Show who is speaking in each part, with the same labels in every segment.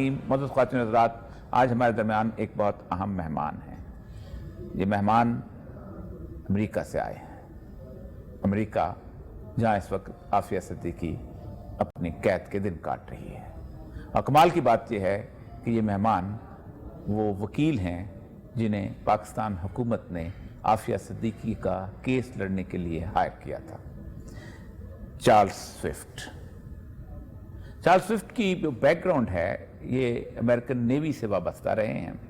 Speaker 1: सामीन, मौजूद ख्वातीन हज़रात, आज हमारे दरमियान एक बहुत अहम मेहमान हैं। ये मेहमान अमेरिका से आए हैं। अमेरिका जहाँ इस वक्त आफिया सिद्दीकी अपनी कैद के दिन काट रही है। और कमाल की बात यह है कि ये मेहमान वो वकील हैं जिन्हें पाकिस्तान हुकूमत ने आफिया सिद्दीकी का केस लड़ने के लिए हायर किया था। चार्ल्स स्विफ्ट की जो बैकग्राउंड है, ये अमेरिकन नेवी से वाबस्ता रहे हैं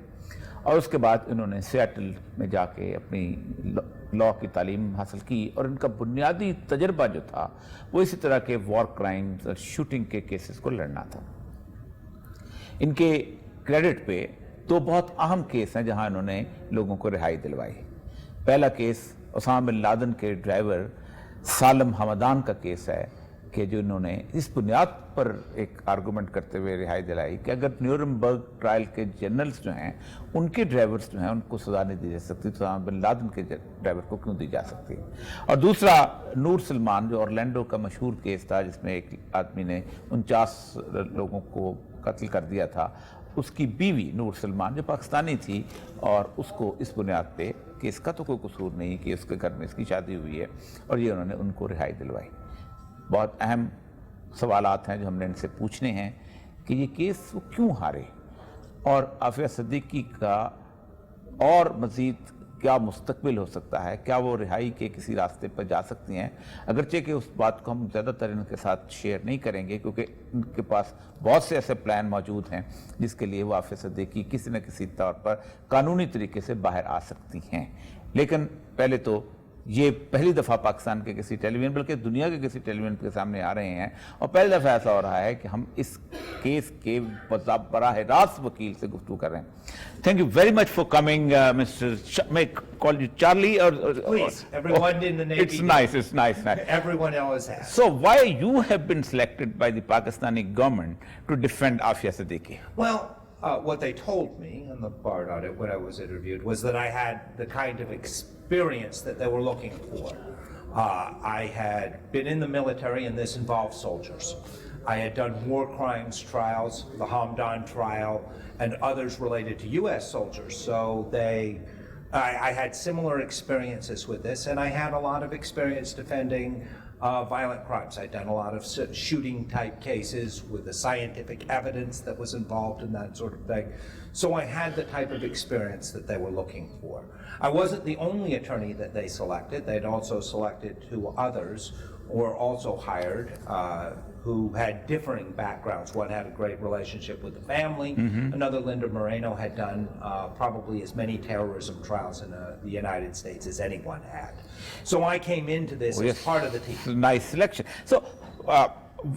Speaker 1: और उसके बाद इन्होंने सियाटल में जाके अपनी लॉ की तालीम हासिल की और इनका बुनियादी तजर्बा जो था वो इसी तरह के वॉर क्राइम्स और शूटिंग के केसेस को लड़ना था। इनके क्रेडिट पे दो बहुत अहम केस हैं जहां इन्होंने लोगों को रिहाई दिलवाई। पहला केस उसामा बिन लादेन के ड्राइवर सालम हमदान का केस है कि जो इन्होंने इस बुनियाद पर एक आर्गूमेंट करते हुए रिहाई दिलाई कि अगर न्यूरमबर्ग ट्रायल के जनरल्स जो हैं उनके ड्राइवर्स जो हैं उनको सजा नहीं दी जा सकती तो उसामा बिन लादेन के ड्राइवर को क्यों दी जा सकती है। और दूसरा नूर सलमान, जो ऑरलैंडो का मशहूर केस था जिसमें एक आदमी ने 49 लोगों को कत्ल कर दिया था, उसकी बीवी नूर सलमान जो पाकिस्तानी थी और उसको इस बुनियाद पे कि इसका तो कोई कसूर नहीं कि उसके घर में इसकी शादी हुई है और ये उन्होंने उनको रिहाई दिलवाई। बहुत अहम सवालात हैं जो हमने इनसे पूछने हैं कि ये केस वो क्यों हारे और आफिया सिद्दीकी का और मज़ीद क्या मुस्तकबिल हो सकता है, क्या वो रिहाई के किसी रास्ते पर जा सकती हैं। अगरचे कि उस बात को हम ज़्यादातर इनके साथ शेयर नहीं करेंगे क्योंकि इनके पास बहुत से ऐसे प्लान मौजूद हैं जिसके लिए वो आफिया सिद्दीकी किसी न किसी तौर पर कानूनी तरीके से बाहर आ सकती हैं। लेकिन पहले तो ये पहली दफ़ा पाकिस्तान के किसी टेलीविज़न बल्कि दुनिया के किसी टेलीविज़न के सामने आ रहे हैं और पहली दफ़ा ऐसा हो रहा है कि हम इस केस के बराह रास्त वकील से गुफ्तगू कर रहे हैं। Thank you very much for coming mister, मैं कॉल यू चार्ली और
Speaker 2: Please, everyone in the Navy.
Speaker 1: It's nice.
Speaker 2: Everyone always has.
Speaker 1: So why you have been selected by the Pakistani government to defend Afia Siddiqui?
Speaker 2: Well, what they told me in the part on it when I was interviewed was that I had the kind of experience that they were looking for. I had been in the military, and this involved soldiers. I had done war crimes trials, the Hamdan trial, and others related to U.S. soldiers. So I had similar experiences with this, and I had a lot of experience defending violent crimes. I'd done a lot of shooting type cases with the scientific evidence that was involved in that sort of thing. So I had the type of experience that they were looking for. I wasn't the only attorney that they selected. They'd also selected 2 others who were also hired who had differing backgrounds. One had a great relationship with the family. Another, Linda Moreno, had done probably as many terrorism trials in the United States as anyone had. So I came into this as part of the team.
Speaker 1: Nice selection. So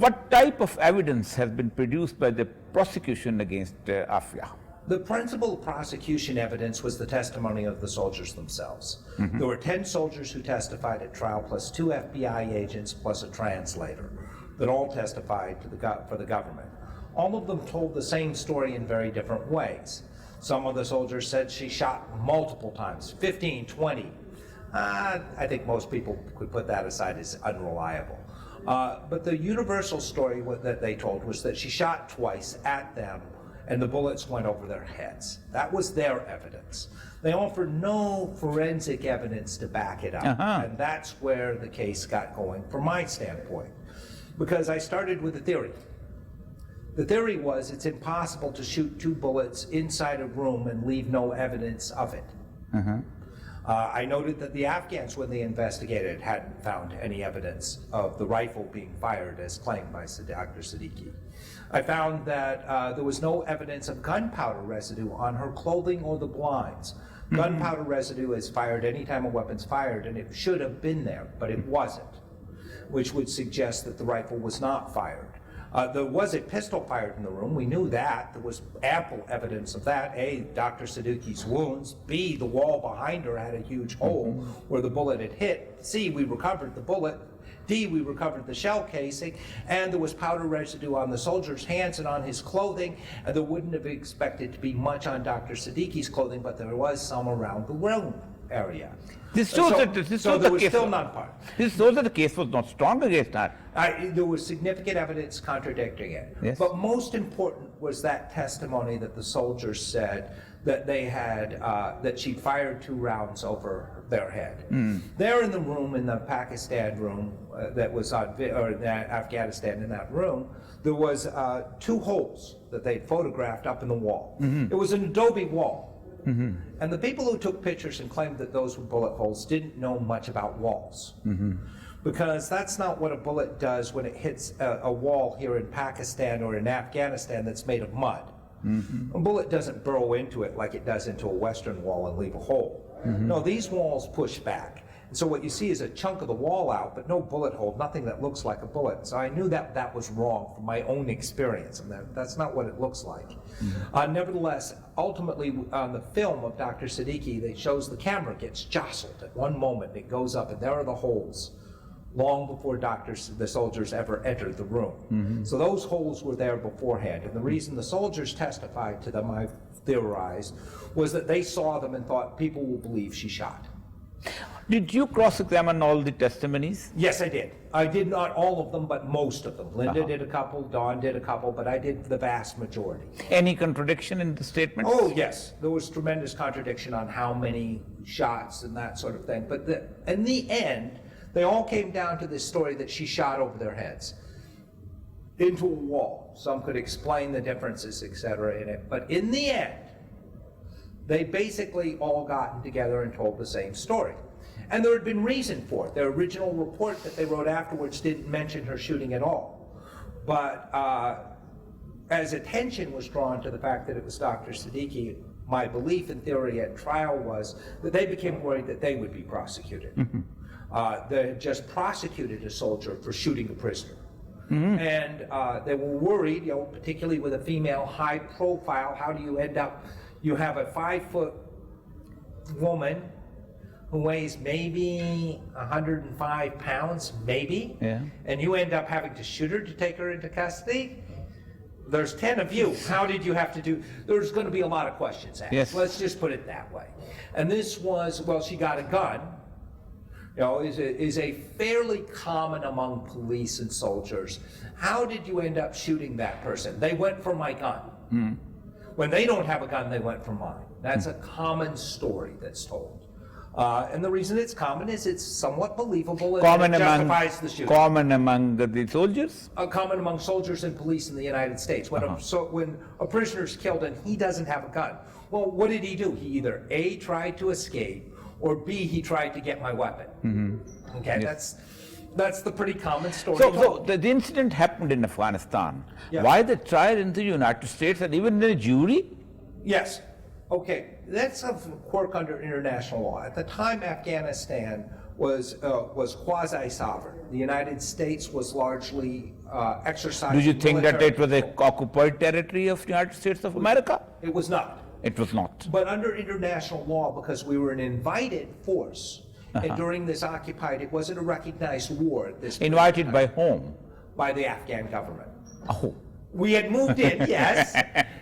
Speaker 1: what type of evidence has been produced by the prosecution against Afia?
Speaker 2: The principal prosecution evidence was the testimony of the soldiers themselves. There were 10 soldiers who testified at trial, plus 2 FBI agents, plus a translator, that all testified for the government. All of them told the same story in very different ways. Some of the soldiers said she shot multiple times, 15, 20. I think most people could put that aside as unreliable. But the universal story that they told was that she shot twice at them and the bullets went over their heads. That was their evidence. They offered no forensic evidence to back it up. And that's where the case got going from my standpoint. Because I started with a theory. The theory was it's impossible to shoot 2 bullets inside a room and leave no evidence of it. I noted that the Afghans, when they investigated, hadn't found any evidence of the rifle being fired as claimed by Dr. Siddiqui. I found that there was no evidence of gunpowder residue on her clothing or the blinds. Gunpowder residue is fired anytime a weapon's fired, and it should have been there, but it wasn't, which would suggest that the rifle was not fired. There was a pistol fired in the room. We knew that. There was ample evidence of that. A, Dr. Siddiqui's wounds. B, the wall behind her had a huge hole where the bullet had hit. C, we recovered the bullet. D, we recovered the shell casing, and there was powder residue on the soldier's hands and on his clothing, and there wouldn't have expected to be much on Dr. Siddiqui's clothing, but there was some around the room area.
Speaker 1: This shows
Speaker 2: So-
Speaker 1: that this
Speaker 2: so
Speaker 1: shows
Speaker 2: there
Speaker 1: the
Speaker 2: was
Speaker 1: case.
Speaker 2: still non-part.
Speaker 1: This shows that the case was not strong against her.
Speaker 2: There was significant evidence contradicting it.
Speaker 1: Yes.
Speaker 2: But most important was that testimony that the soldiers said that they had, that she fired 2 rounds over their head. There in the room, in the Pakistan room that was on, or in Afghanistan, in that room, there was 2 holes that they'd photographed up in the wall. It was an adobe wall. And the people who took pictures and claimed that those were bullet holes didn't know much about walls. Because that's not what a bullet does when it hits a wall here in Pakistan or in Afghanistan that's made of mud. A bullet doesn't burrow into it like it does into a Western wall and leave a hole. No, these walls push back. And so what you see is a chunk of the wall out, but no bullet hole, nothing that looks like a bullet. So I knew that that was wrong from my own experience, and that's not what it looks like. Nevertheless, ultimately on the film of Dr. Siddiqui, they shows the camera gets jostled at one moment. It goes up, and there are the holes long before the soldiers ever entered the room. So those holes were there beforehand. And the reason the soldiers testified to them, I theorized, was that they saw them and thought people will believe she shot.
Speaker 1: Did you cross-examine all the testimonies?
Speaker 2: Yes, I did. I did not all of them, but most of them. Linda did a couple, Dawn did a couple, but I did the vast majority.
Speaker 1: Any contradiction in the statements?
Speaker 2: Oh, yes. There was tremendous contradiction on how many shots and that sort of thing. But in the end, they all came down to this story that she shot over their heads into a wall. Some could explain the differences, etc. in it. But in the end, they basically all gotten together and told the same story. And there had been reason for it. Their original report that they wrote afterwards didn't mention her shooting at all. But as attention was drawn to the fact that it was Dr. Siddiqui, my belief and theory at trial was that they became worried that they would be prosecuted. They had just prosecuted a soldier for shooting a prisoner. And they were worried, particularly with a female high profile, how do you end up, you have a 5-foot woman who weighs maybe 105 pounds, maybe, and you end up having to shoot her to take her into custody? There's 10 of you. How did you have to do? There's going to be a lot of questions asked.
Speaker 1: Yes.
Speaker 2: Let's just put it that way. And this was, well, she got a gun, is a fairly common among police and soldiers. How did you end up shooting that person? They went for my gun. When they don't have a gun, they went for mine. That's a common story that's told. And the reason it's common is it's somewhat believable and it justifies the shooting.
Speaker 1: Common among the soldiers?
Speaker 2: Common among soldiers and police in the United States. When a prisoner's killed and he doesn't have a gun, well, what did he do? He either A, tried to escape, or B, he tried to get my weapon. Okay,
Speaker 1: Yes.
Speaker 2: that's the pretty common story.
Speaker 1: So the incident happened in Afghanistan.
Speaker 2: Yeah.
Speaker 1: Why the trial in the United States and even the jury?
Speaker 2: Yes. Okay, that's a quirk under international law. At the time, Afghanistan was quasi-sovereign. The United States was largely exercising.
Speaker 1: Do you think that
Speaker 2: military
Speaker 1: it was an
Speaker 2: control.
Speaker 1: occupied territory of the United States of America?
Speaker 2: It was not.
Speaker 1: It was not.
Speaker 2: But under international law, because we were an invited force, and during this occupied, it wasn't a recognized war.
Speaker 1: Invited by whom?
Speaker 2: By the Afghan government.
Speaker 1: Oh.
Speaker 2: We had moved in, yes,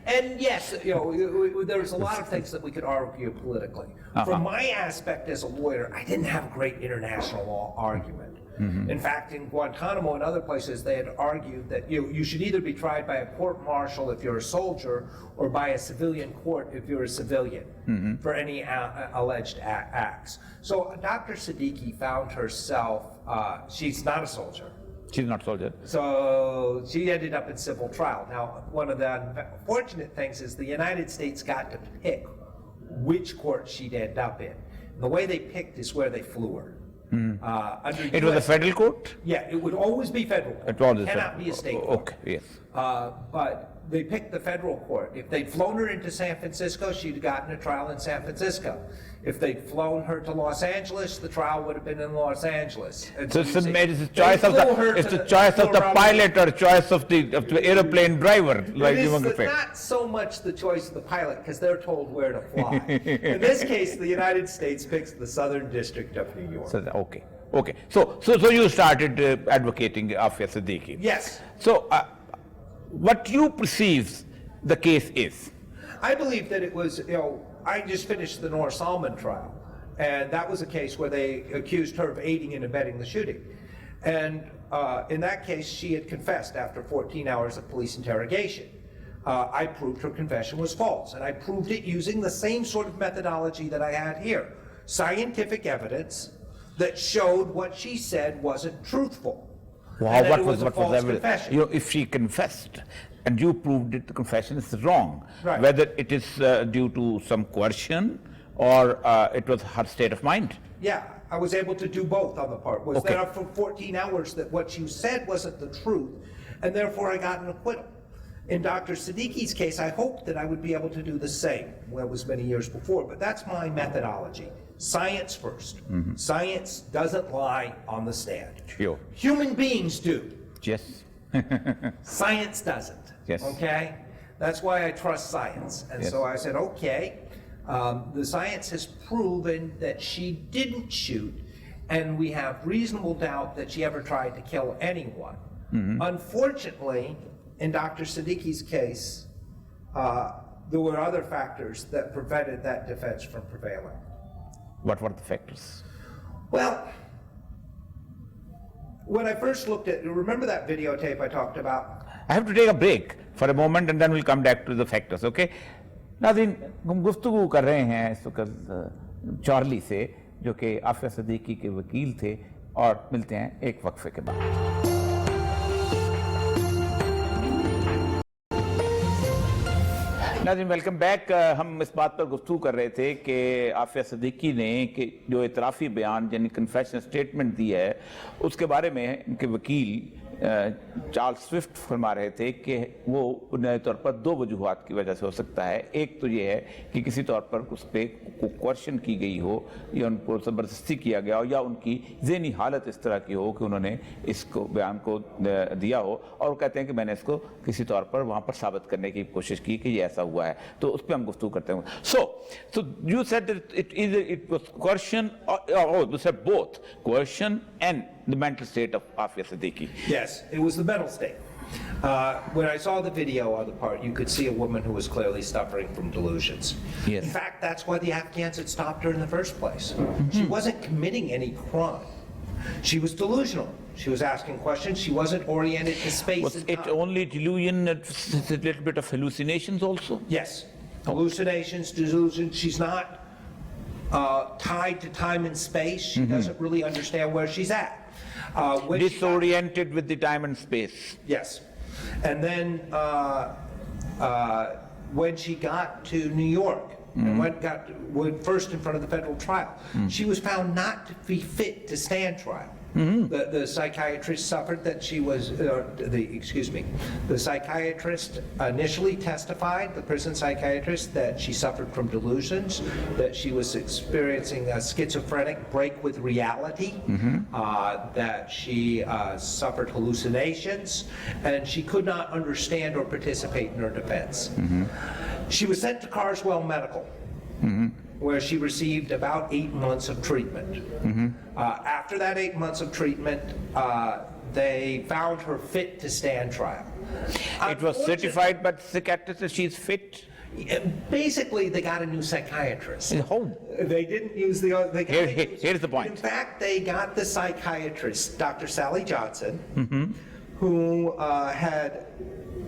Speaker 2: and yes, there's a lot of things that we could argue politically. From my aspect as a lawyer, I didn't have a great international law argument. In fact, in Guantanamo and other places, they had argued that you should either be tried by a court-martial if you're a soldier, or by a civilian court if you're a civilian, for any alleged acts. So Dr. Siddiqui found herself, she's not a soldier.
Speaker 1: She's not soldier.
Speaker 2: So she ended up in civil trial. Now, one of the fortunate things is the United States got to pick which court she'd end up in. And the way they picked is where they flew her.
Speaker 1: It was a federal court?
Speaker 2: Yeah, it would always be federal court.
Speaker 1: It was
Speaker 2: cannot be a state court.
Speaker 1: Okay, yes.
Speaker 2: But they picked the federal court. If they'd flown her into San Francisco, she'd gotten a trial in San Francisco. If they'd flown her to Los Angeles, the trial would have been in Los Angeles. And
Speaker 1: So
Speaker 2: you see,
Speaker 1: it's the
Speaker 2: they
Speaker 1: choice of
Speaker 2: flew her
Speaker 1: the, it's
Speaker 2: to
Speaker 1: the choice of the
Speaker 2: around-
Speaker 1: pilot or choice of the airplane driver, like
Speaker 2: It
Speaker 1: you
Speaker 2: is
Speaker 1: want to say.
Speaker 2: not so much the choice of the pilot, because they're told where to fly. In this case, the United States picks the Southern District of New York.
Speaker 1: So, okay, okay. So you started advocating Afia Siddiqui.
Speaker 2: Yes.
Speaker 1: So what you perceive the case is?
Speaker 2: I believe that it was, I just finished the Noor Salman trial, And that was a case where they accused her of aiding and abetting the shooting. And in that case, she had confessed after 14 hours of police interrogation. I proved her confession was false, and I proved it using the same sort of methodology that I had here. Scientific evidence that showed what she said wasn't truthful.
Speaker 1: Wow, what was
Speaker 2: evidence?
Speaker 1: confession? You know, if she confessed and you proved it, the confession is wrong,
Speaker 2: right,
Speaker 1: whether it is due to some coercion or it was her state of mind.
Speaker 2: Yeah, I was able to do both on the part. Was
Speaker 1: Okay.
Speaker 2: that for 14 hours that what you said wasn't the truth, and therefore I got an acquittal. In Dr. Siddiqui's case, I hoped that I would be able to do the same. Well, it was many years before, but that's my methodology. Science first. Science doesn't lie on the stand.
Speaker 1: Sure.
Speaker 2: Human beings do.
Speaker 1: Yes.
Speaker 2: Science doesn't.
Speaker 1: Yes.
Speaker 2: Okay? That's why I trust science. And
Speaker 1: Yes.
Speaker 2: so I said, okay, the science has proven that she didn't shoot, and we have reasonable doubt that she ever tried to kill anyone. Unfortunately, in Dr. Siddiqui's case, there were other factors that prevented that defense from prevailing.
Speaker 1: What were the factors?
Speaker 2: Well, when I first looked at, remember that videotape I talked about?
Speaker 1: I have to take a break for a moment and then we'll come back to the factors, okay? नाज़रीन, हम गुफ्तगू कर रहे हैं इस वक्त Charlie से, जो कि आफिया सिद्दीकी के वकील थे, और मिलते हैं एक वक्फे के बाद। नाज़रीन, वेलकम बैक। हम इस बात पर गुफ्तगू कर रहे थे कि आफिया सिद्दीकी ने कि जो इतराफ़ी बयान यानी कन्फेशन स्टेटमेंट दी है, उसके बारे में इनके वकील चार्ल्स स्विफ्ट फरमा रहे थे कि वो बुनियादी तौर पर दो वजूहात की वजह से हो सकता है। एक तो ये है कि किसी तौर पर उस पर क्वेश्चन की गई हो या उनको ज़बरदस्ती किया गया हो या उनकी ज़हनी हालत इस तरह की हो कि उन्होंने इसको बयान को दिया हो, और वो कहते हैं कि मैंने इसको किसी तौर पर वहाँ पर साबित करने की कोशिश की कि ये ऐसा हुआ है, तो उस पर हम गुफ्तगू करते हैं। So you said that it was coercion, or you said both coercion and the mental state of Afia Siddiqui.
Speaker 2: Yes, it was the mental state. When I saw the video on the part, you could see a woman who was clearly suffering from delusions.
Speaker 1: Yes.
Speaker 2: In fact, that's why the Afghans had stopped her in the first place. She wasn't committing any crime. She was delusional. She was asking questions. She wasn't oriented to space
Speaker 1: Was
Speaker 2: and
Speaker 1: it
Speaker 2: time.
Speaker 1: only delusion, a little bit of hallucinations also?
Speaker 2: Yes. Hallucinations, delusions. She's not tied to time and space. She doesn't really understand where she's at. When she got-
Speaker 1: Disoriented with the time and space.
Speaker 2: Yes. And then when she got to New York, and went first in front of the federal trial, she was found not to be fit to stand trial. The psychiatrist suffered that she was, the psychiatrist initially testified, the prison psychiatrist, that she suffered from delusions, that she was experiencing a schizophrenic break with reality, that she suffered hallucinations, and she could not understand or participate in her defense. She was sent to Carswell Medical, where she received about 8 months of treatment. After that 8 months of treatment, they found her fit to stand trial.
Speaker 1: It was certified by the psychiatrist that she's fit.
Speaker 2: Basically, they got a new psychiatrist.
Speaker 1: How?
Speaker 2: They didn't use the other. They got a new-
Speaker 1: Here's the point.
Speaker 2: In fact, they got the psychiatrist, Dr. Sally Johnson, who had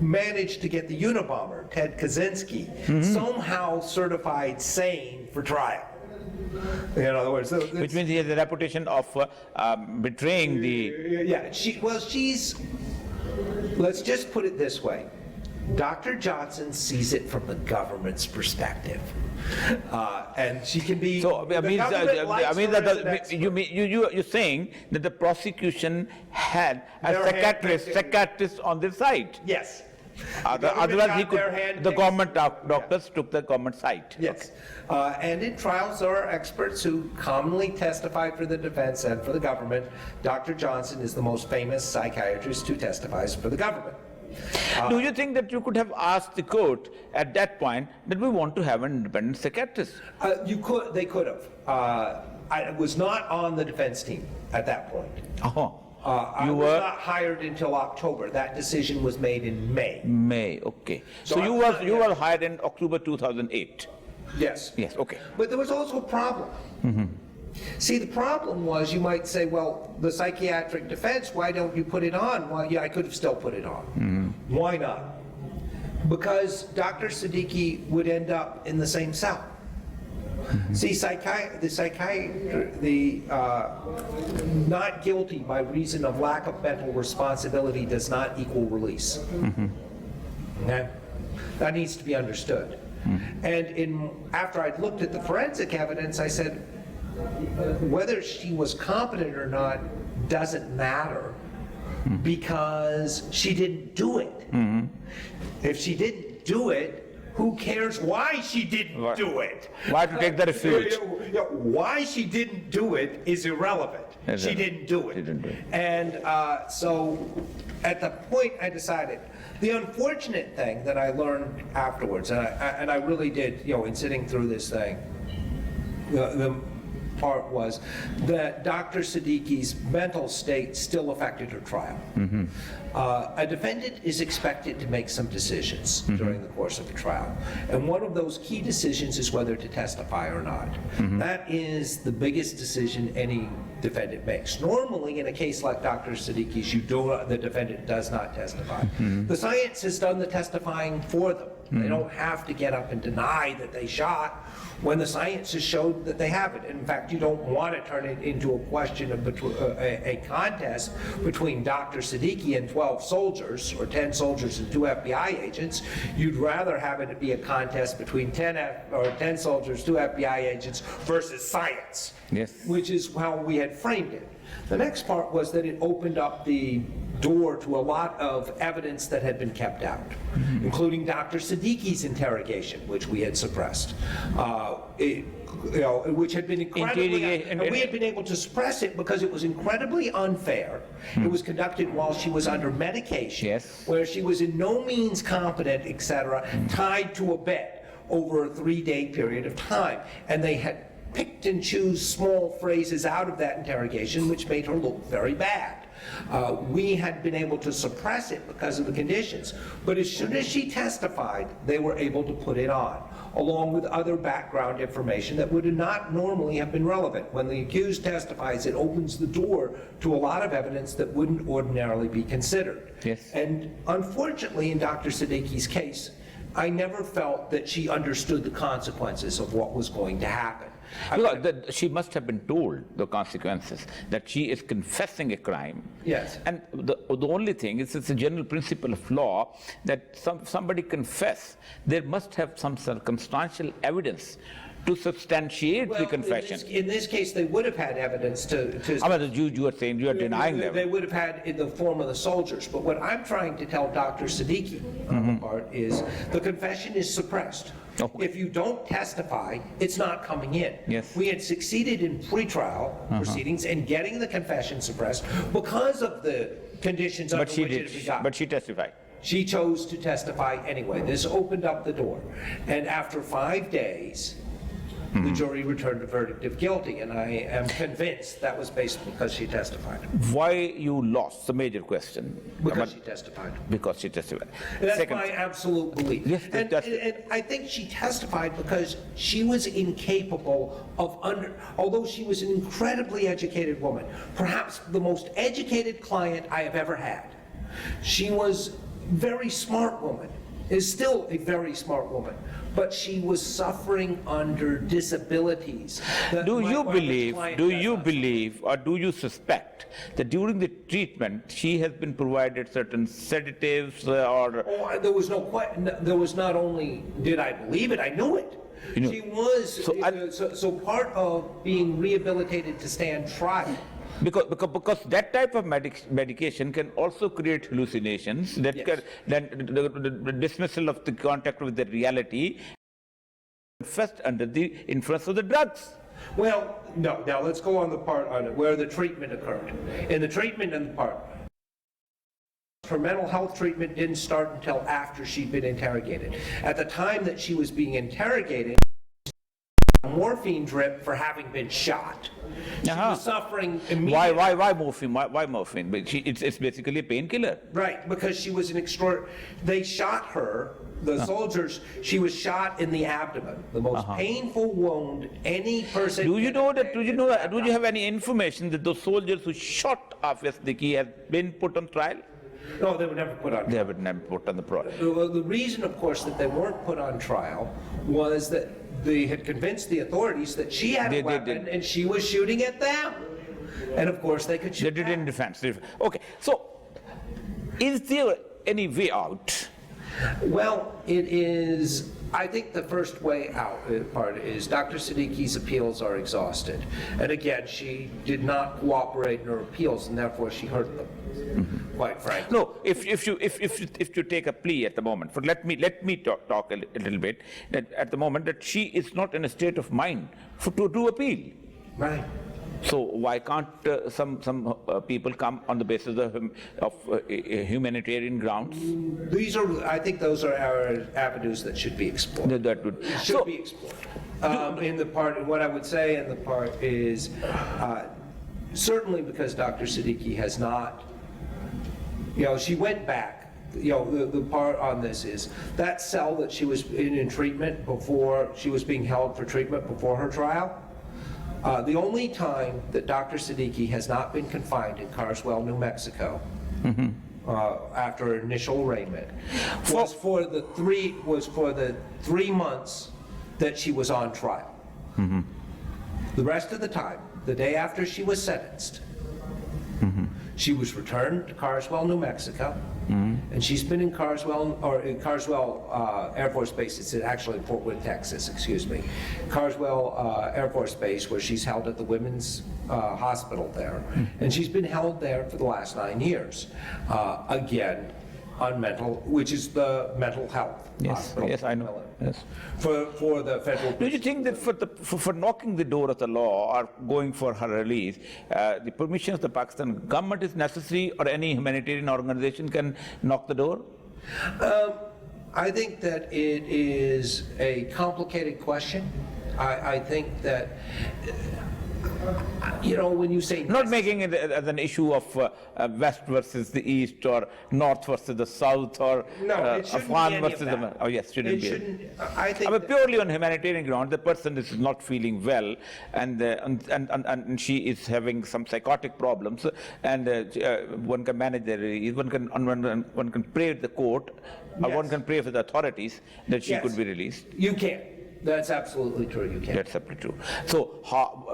Speaker 2: managed to get the Unabomber, Ted Kaczynski, somehow certified sane for trial. In other words,
Speaker 1: Which means he has a reputation of betraying the...
Speaker 2: yeah, she's, let's just put it this way. Dr. Johnson sees it from the government's perspective. And she can be,
Speaker 1: So,
Speaker 2: the government likes her as an expert.
Speaker 1: you're saying that the prosecution had a
Speaker 2: Their hand-
Speaker 1: psychiatrist on their side.
Speaker 2: Yes.
Speaker 1: Otherwise, the government
Speaker 2: Yeah.
Speaker 1: doctors took the government side.
Speaker 2: Yes. And in trials, there are experts who commonly testify for the defense and for the government. Dr. Johnson is the most famous psychiatrist who testifies for the government.
Speaker 1: Do you think that you could have asked the court at that point that we want to have an independent psychiatrist?
Speaker 2: They could have. I was not on the defense team at that point. I
Speaker 1: You
Speaker 2: was
Speaker 1: were
Speaker 2: not hired until October. That decision was made in May.
Speaker 1: May, okay. So
Speaker 2: So
Speaker 1: you
Speaker 2: I'm not
Speaker 1: were
Speaker 2: yet.
Speaker 1: hired in October 2008.
Speaker 2: Yes.
Speaker 1: Yes, okay.
Speaker 2: But there was also a problem. See, the problem was, you might say, well, the psychiatric defense, why don't you put it on? Well, yeah, I could have still put it on. Why not? Because Dr. Siddiqui would end up in the same cell. See, not guilty by reason of lack of mental responsibility does not equal release. Okay? That needs to be understood. And after I'd looked at the forensic evidence, I said, whether she was competent or not doesn't matter, because she didn't do it. If she didn't do it, who cares why she didn't do it?
Speaker 1: Why to take the refuge?
Speaker 2: Why she didn't do it is irrelevant. She didn't do it. And so at the point I decided, the unfortunate thing that I learned afterwards, and I really did, in sitting through this thing, the part was that Dr. Siddiqui's mental state still affected her trial. A defendant is expected to make some decisions during the course of a trial, and one of those key decisions is whether to testify or not. That is the biggest decision any defendant makes. Normally, in a case like Dr. Siddiqui's, the defendant does not testify. The science has done the testifying for them. They don't have to get up and deny that they shot when the science has showed that they haven't. In fact, you don't want to turn it into a question of a contest between Dr. Siddiqui and 12 soldiers, or 10 soldiers and 2 FBI agents. You'd rather have it be a contest between 10 soldiers, 2 FBI agents versus science, which is how we had framed it. The next part was that it opened up the door to a lot of evidence that had been kept out, including Dr. Siddiqui's interrogation, which we had suppressed, which had been incredibly, and we had been able to suppress it because it was incredibly unfair. It was conducted while she was under medication, where she was in no means competent, etc., tied to a bed over a 3-day period of time, and they had picked and choose small phrases out of that interrogation, which made her look very bad. We had been able to suppress it because of the conditions, but as soon as she testified, they were able to put it on, along with other background information that would not normally have been relevant. When the accused testifies, it opens the door to a lot of evidence that wouldn't ordinarily be considered. And unfortunately, in Dr. Siddiqui's case, I never felt that she understood the consequences of what was going to happen.
Speaker 1: She must have been told the consequences, that she is confessing a crime. And the only thing is, it's a general principle of law that somebody confess, there must have some circumstantial evidence to substantiate the confession.
Speaker 2: In this case, they would have had evidence to
Speaker 1: I mean, you are saying you are denying them.
Speaker 2: They would have had in the form of the soldiers. But what I'm trying to tell Dr. Siddiqui on the part is the confession is suppressed. If you don't testify, it's not coming in. We had succeeded in pretrial proceedings in getting the confession suppressed because of the conditions under which it had been done.
Speaker 1: But she testified.
Speaker 2: She chose to testify anyway. This opened up the door. And after 5 days, the jury returned a verdict of guilty, and I am convinced that was based because she testified.
Speaker 1: Why you lost? The major question.
Speaker 2: Because she testified.
Speaker 1: Because she testified.
Speaker 2: That's my absolute belief. And I think she testified because she was incapable of although she was an incredibly educated woman, perhaps the most educated client I have ever had. She was a very smart woman, is still a very smart woman, but she was suffering under disabilities.
Speaker 1: Do you believe, or do you suspect that during the treatment she has been provided certain sedatives or?
Speaker 2: Oh, there was there was not only did I believe it, I knew it. She was, so part of being rehabilitated to stand trial.
Speaker 1: Because that type of medication can also create hallucinations, that can, the dismissal of the contact with the reality, first under the influence of the drugs.
Speaker 2: Well, no. Now let's go on the part on it where the treatment occurred. In the treatment and the part, her mental health treatment didn't start until after she'd been interrogated. At the time that she was being interrogated, a morphine drip for having been shot. She was suffering immediately.
Speaker 1: Why morphine? Why morphine? It's basically a painkiller.
Speaker 2: Right, because she was an they shot her The soldiers, she was shot in the abdomen, the most painful wound any person.
Speaker 1: Do you know that? Do you have any information that those soldiers who shot Orya Siddiqui have been put on trial?
Speaker 2: No, they were never put on trial.
Speaker 1: They were never put on the trial.
Speaker 2: Well, the reason, of course, that they weren't put on trial was that they had convinced the authorities that she had a weapon and she was shooting at them. And of course, they could shoot.
Speaker 1: They did it in defense. Okay, so is there any way out?
Speaker 2: Well, it is. I think the first way out part is Dr. Siddiqui's appeals are exhausted. And again, she did not cooperate in her appeals, and therefore she hurt them, quite frankly.
Speaker 1: No, if you take a plea at the moment, let me talk a little bit, that at the moment that she is not in a state of mind to do appeal.
Speaker 2: Right.
Speaker 1: So why can't some people come on the basis of humanitarian grounds?
Speaker 2: These are, I think, those are our avenues that should be explored.
Speaker 1: That would
Speaker 2: Should be explored. In the part, what I would say in the part is, certainly because Dr. Siddiqui has not, she went back. The part on this is that cell that she was in treatment before, she was being held for treatment before her trial. The only time that Dr. Siddiqui has not been confined in Carswell, New Mexico, after initial arraignment, was for the 3 months that she was on trial. The rest of the time, the day after she was sentenced, she was returned to Carswell, New Mexico, and she's been in Carswell Air Force Base. It's actually in Fort Worth, Texas, excuse me. Carswell Air Force Base, where she's held at the Women's Hospital there. And she's been held there for the last 9 years. Again, on which is the mental health hospital.
Speaker 1: Yes, I know. Yes.
Speaker 2: For the federal.
Speaker 1: Do you think that for knocking the door of the law or going for her release, the permission of the Pakistan government is necessary, or any humanitarian organization can knock the door?
Speaker 2: I think that it is a complicated question. I think that, when you say...
Speaker 1: Not making it as an issue of West versus the East, or North versus the South, or Afghan versus the... Oh yes, shouldn't be.
Speaker 2: I think
Speaker 1: purely on humanitarian ground, the person is not feeling well, and she is having some psychotic problems, and one can manage their release, one can pray with the court, or one can pray for the authorities that she could be released.
Speaker 2: You can. That's absolutely true, you can.
Speaker 1: That's absolutely true. So,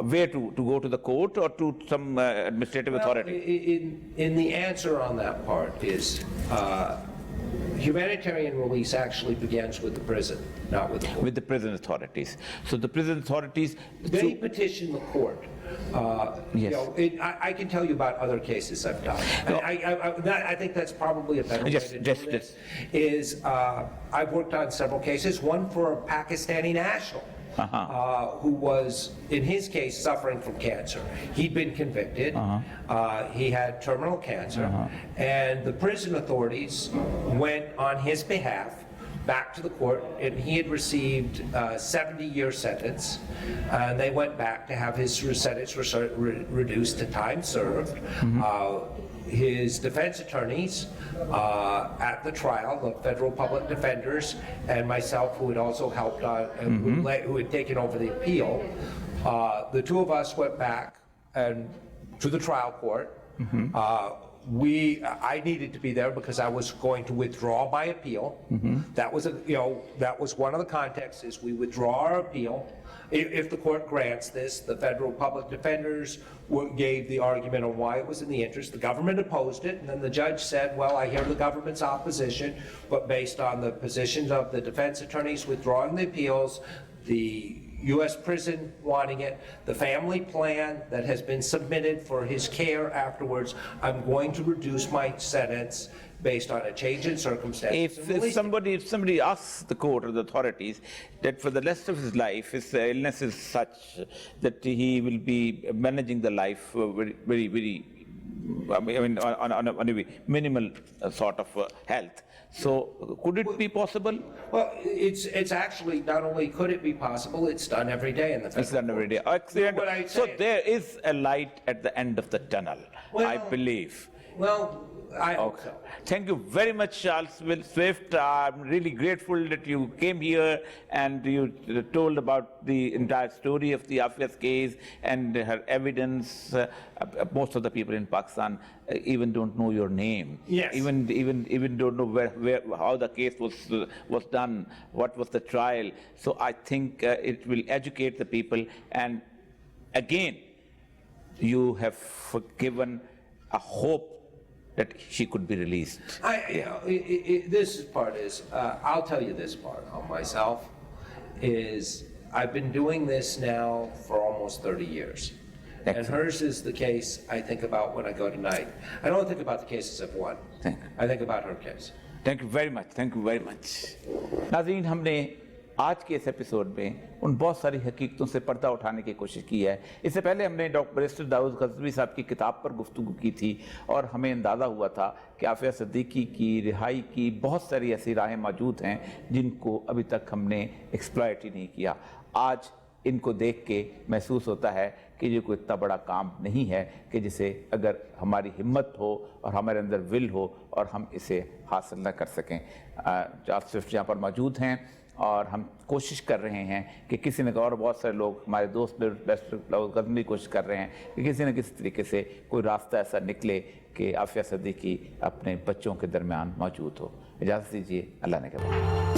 Speaker 1: where to go to the court or to some administrative authority?
Speaker 2: In the answer on that part is, humanitarian release actually begins with the prison, not with the court.
Speaker 1: With the prison authorities. So the prison authorities...
Speaker 2: They petition the court.
Speaker 1: Yes.
Speaker 2: I can tell you about other cases I've done. I think that's probably a better way to do this. I've worked on several cases, one for a Pakistani national who was, in his case, suffering from cancer. He'd been convicted. He had terminal cancer. And the prison authorities went on his behalf back to the court, and he had received a 70-year sentence, and they went back to have his sentence reduced to time served. His defense attorneys at the trial, the federal public defenders, and myself, who had also helped who had taken over the appeal, the two of us went back to the trial court. I needed to be there because I was going to withdraw my appeal. That was one of the contexts, is we withdraw our appeal. If the court grants this, the federal public defenders gave the argument on why it was in the interest. The government opposed it, and then the judge said, well, I hear the government's opposition, but based on the positions of the defense attorneys withdrawing the appeals, the U.S. prison wanting it, the family plan that has been submitted for his care afterwards, I'm going to reduce my sentence based on a change in circumstances.
Speaker 1: If somebody asks the court or the authorities that for the rest of his life, his illness is such that he will be managing the life very on a minimal sort of health. So could it be possible?
Speaker 2: Well, it's actually not only could it be possible, it's done every day in the federal.
Speaker 1: It's done every day. So there is a light at the end of the tunnel, I believe.
Speaker 2: Well, I hope so.
Speaker 1: Thank you very much, Charles Will Swift. I'm really grateful that you came here and you told about the entire story of the Afia's case and her evidence. Most of the people in Pakistan even don't know your name.
Speaker 2: Yes.
Speaker 1: Even don't know how the case was done, what was the trial. So I think it will educate the people. And again, you have given a hope that she could be released.
Speaker 2: This part is, I'll tell you this part on myself, is I've been doing this now for almost 30 years.
Speaker 1: Excellent.
Speaker 2: And hers is the case I think about when I go tonight. I don't think about the cases I've won.
Speaker 1: Thank you.
Speaker 2: I think about her case.
Speaker 1: Thank you very much. Thank you very much. नाज़रीन, हमने आज के इस episode में उन बहुत सारी हकीकतों से पर्दा उठाने की कोशिश की है। इससे पहले हमने डॉक्टर बैरिस्टर दाऊद गज़नवी साहब की किताब पर गुफ्तगू की थी और हमें अंदाज़ा हुआ था कि आफिया सिद्दीकी की रिहाई की बहुत सारी ऐसी राहें मौजूद हैं जिनको अभी तक हमने एक्सप्लॉइट ही नहीं किया। आज इनको देख के महसूस होता है कि ये कोई इतना बड़ा काम नहीं है कि जिसे अगर हमारी हिम्मत हो और हमारे अंदर विल हो और हम इसे हासिल न कर सकें। चार्ल्स स्विफ्ट यहाँ पर मौजूद हैं और हम कोशिश कर रहे हैं कि किसी न और बहुत सारे लोग हमारे दोस्त गज़नवी कोशिश कर रहे हैं कि किसी न किसी तरीके से कोई रास्ता ऐसा निकले कि आफिया सिद्दीकी अपने बच्चों के दरमियान मौजूद हो। इजाज़त दीजिए, अल्लाह ने के बाद।